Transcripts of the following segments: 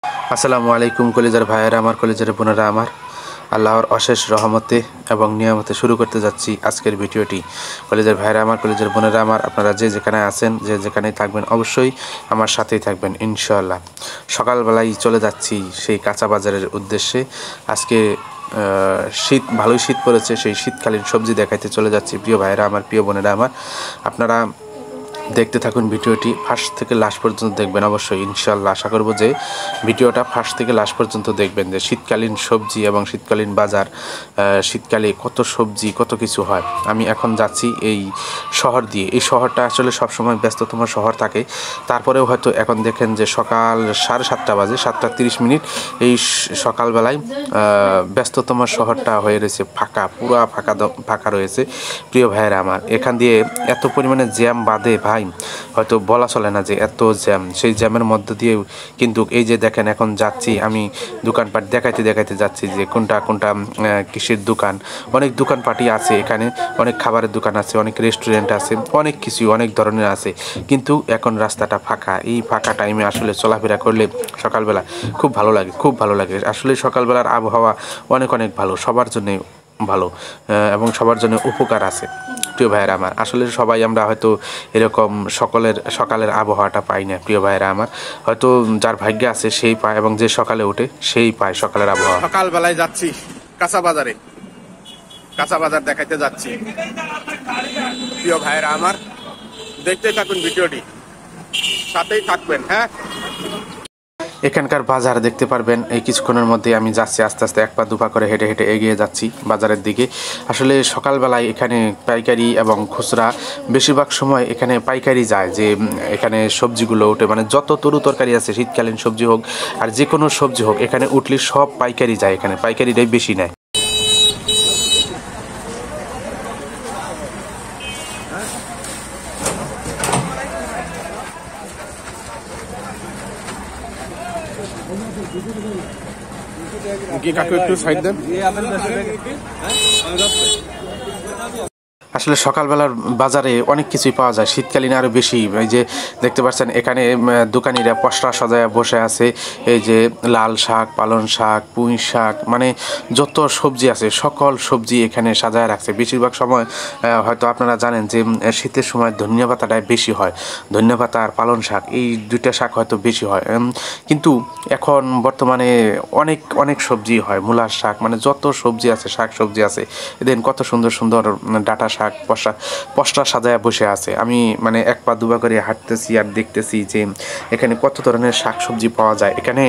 আসসালামু আলাইকুম কলিজার ভাইয়েরা আমার, কলিজার বোনেরা আমার, আল্লাহর অশেষ রহমতে এবং নিয়ামতে শুরু করতে যাচ্ছি আজকের ভিডিওটি। কলিজার ভাইয়েরা আমার, কলিজার বোনেরা আমার, আপনারা যে যেখানে আছেন, যে যেখানেই থাকবেন, অবশ্যই আমার সাথেই থাকবেন ইনশাআল্লাহ। সকালবেলায় চলে যাচ্ছি সেই কাঁচা বাজারের উদ্দেশ্যে। আজকে শীত, ভালোই শীত পড়েছে, সেই শীতকালীন সবজি দেখাইতে চলে যাচ্ছি। প্রিয় ভাইয়েরা আমার, প্রিয় বোনেরা আমার, আপনারা দেখতে থাকুন ভিডিওটি, ফার্স্ট থেকে লাস্ট পর্যন্ত দেখবেন অবশ্যই ইনশাআল্লাহ। আশা করব যে ভিডিওটা ফার্স্ট থেকে লাস্ট পর্যন্ত দেখবেন, যে শীতকালীন সবজি এবং শীতকালীন বাজার, শীতকালে কত সবজি কত কিছু হয়। আমি এখন যাচ্ছি এই শহর দিয়ে। এই শহরটা আসলে সবসময় ব্যস্ততম শহর থাকে, তারপরেও হয়তো এখন দেখেন যে সকাল 7:30 বাজে, 7:30। এই সকালবেলায় ব্যস্ততম শহরটা হয়ে রয়েছে ফাঁকা, পুরা ফাঁকা রয়েছে। প্রিয় ভাইয়েরা আমার, এখান দিয়ে এত পরিমাণে জ্যাম বাঁধে ভাই, হয়তো বলা চলে না যে এত জ্যাম। সেই জ্যামের মধ্য দিয়ে কিন্তু এই যে দেখেন, এখন যাচ্ছি আমি দোকানপাট দেখাইতে যাচ্ছি যে কোনটা কিসের দোকান। অনেক দোকানপাটই আছে এখানে, অনেক খাবারের দোকান আছে, অনেক রেস্টুরেন্ট আছে, অনেক কিছু অনেক ধরনের আছে, কিন্তু এখন রাস্তাটা ফাঁকা। এই ফাঁকা টাইমে আসলে চলাফেরা করলে সকালবেলা খুব ভালো লাগে। আসলে সকালবেলার আবহাওয়া অনেক ভালো, সবার জন্য ভালো এবং সবার জন্য উপকার আছে। প্রিয় ভাইয়েরা আমার, আসলে সবাই আমরা হয়তো এরকম সকালের আবহাওয়াটা পাই না। প্রিয় ভাইয়েরা আমার, হয়তো যার ভাগ্য আছে সেই পায়, এবং যে সকালে ওঠে সেই পায় সকালের আবহাওয়া। সকালবেলায় যাচ্ছি কাঁচা বাজার দেখাইতে যাচ্ছি। প্রিয় ভাইয়েরা আমার, দেখতে থাকুন ভিডিওটি, সাথেই থাকবেন। হ্যাঁ, এখানকার বাজার দেখতে পারবেন এই কিছুক্ষণের মধ্যে। আমি যাচ্ছি আস্তে আস্তে, 1 পা 2 পা করে হেঁটে এগিয়ে যাচ্ছি বাজারের দিকে। আসলে সকালবেলায় এখানে পাইকারি এবং খুচরা, বেশিরভাগ সময় এখানে পাইকারি যায়, যে এখানে সবজিগুলো ওঠে, মানে যত তরু তরকারি আছে, শীতকালীন সবজি হোক আর যে কোনো সবজি হোক, এখানে উঠলে সব পাইকারি যায়, এখানে পাইকারিটাই বেশি নেয়। কাকু একটু সাইড দেন। আসলে সকালবেলার বাজারে অনেক কিছুই পাওয়া যায়, শীতকালীন আরও বেশি। এই যে দেখতে পাচ্ছেন, এখানে দোকানিরা পসরা সাজায় বসে আছে। এই যে লাল শাক, পালং শাক, পুঁই শাক, মানে যত সবজি আছে সকল সবজি এখানে সাজায় রাখছে। বেশিরভাগ সময় হয়তো আপনারা জানেন যে শীতের সময় ধনিয়া পাতাটাই বেশি হয়, ধনিয়া পাতা আর পালং শাক, এই দুইটা শাক হয়তো বেশি হয়। কিন্তু এখন বর্তমানে অনেক সবজি হয়, মূলার শাক, মানে যত সবজি আছে, শাক সবজি আছে। এদিন কত সুন্দর ডাটা শাক পসরা সাজায় বসে আছে। আমি মানে 1 পা 2 পা করে হাঁটতেছি আর দেখতেছি যে এখানে কত ধরনের শাক সবজি পাওয়া যায়। এখানে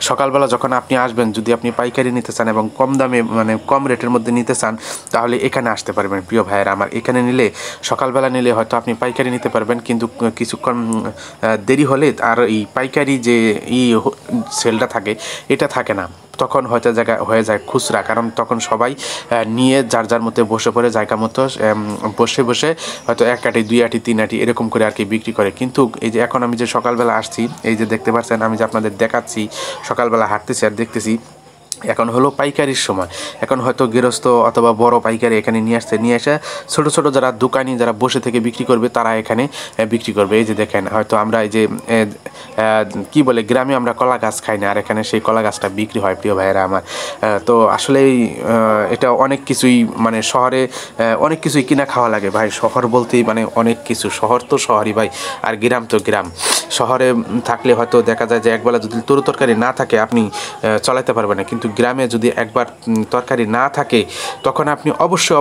সকালবেলা যখন আপনি আসবেন, যদি আপনি পাইকারি নিতে চান এবং কম দামে, মানে কম রেটের মধ্যে নিতে চান, তাহলে এখানে আসতে পারবেন। প্রিয় ভাইয়েরা আমার, এখানে নিলে, সকালবেলা নিলে হয়তো আপনি পাইকারি নিতে পারবেন, কিন্তু কিছুক্ষণ দেরি হলে আর এই পাইকারি যে সেলটা থাকে, এটা থাকে না, তখন হয়তো হয়ে যায় খুচরা। কারণ তখন সবাই নিয়ে যার মধ্যে বসে পড়ে, জায়গা মতো বসে হয়তো 1 আঁটি 2 আঁটি 3 আঁটি এরকম করে আর কি বিক্রি করে। কিন্তু এই যে এখন আমি যে সকালবেলা আসছি, এই যে দেখতে পাচ্ছেন, আমি যে আপনাদের দেখাচ্ছি, সকালবেলা হাঁটতেছি আর দেখতেছি, এখন হলো পাইকারির সময়। এখন হয়তো গৃহস্থ অথবা বড় পাইকারি এখানে নিয়ে এসে ছোট যারা দোকানি, যারা বসে থেকে বিক্রি করবে, তারা এখানে বিক্রি করবে। এই যে দেখেন, হয়তো আমরা এই যে কি বলে, গ্রামে আমরা কলা গাছ খাই না, আর এখানে সেই কলা গাছটা বিক্রি হয়। প্রিয় ভাইয়েরা আমার, তো আসলেই এটা অনেক কিছুই, মানে শহরে অনেক কিছুই কিনা খাওয়া লাগে ভাই। শহর বলতেই মানে অনেক কিছু, শহর তো শহরই ভাই, আর গ্রাম তো গ্রাম। শহরে থাকলে হয়তো দেখা যায় যে একবেলা যদি তরু তরকারি না থাকে, আপনি চালাতে পারবেন না, কিন্তু গ্রামে যদি একবার তরকারি না থাকে, তখন আপনি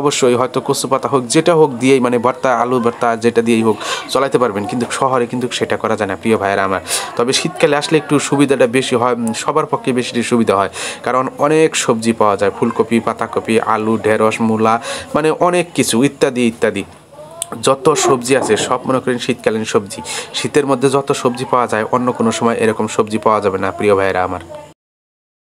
অবশ্যই হয়তো কচু পাতা হোক, যেটা হোক দিয়েই, মানে ভর্তা, আলু ভর্তা, যেটা দিয়েই হোক চালাতে পারবেন। কিন্তু শহরে কিন্তু সেটা করা যায় না প্রিয় ভাইয়েরা আমার। তবে শীতকালে আসলে একটু সুবিধাটা বেশি হয়, সবার পক্ষে বেশি সুবিধা হয়, কারণ অনেক সবজি পাওয়া যায়, ফুলকপি, পাতাকপি, আলু, ঢেঁড়স, মূলা, মানে অনেক কিছু ইত্যাদি যত সবজি আছে সব মনে করেন শীতকালীন সবজি। শীতের মধ্যে যত সবজি পাওয়া যায়, অন্য কোনো সময় এরকম সবজি পাওয়া যাবে না প্রিয় ভাইয়েরা আমার।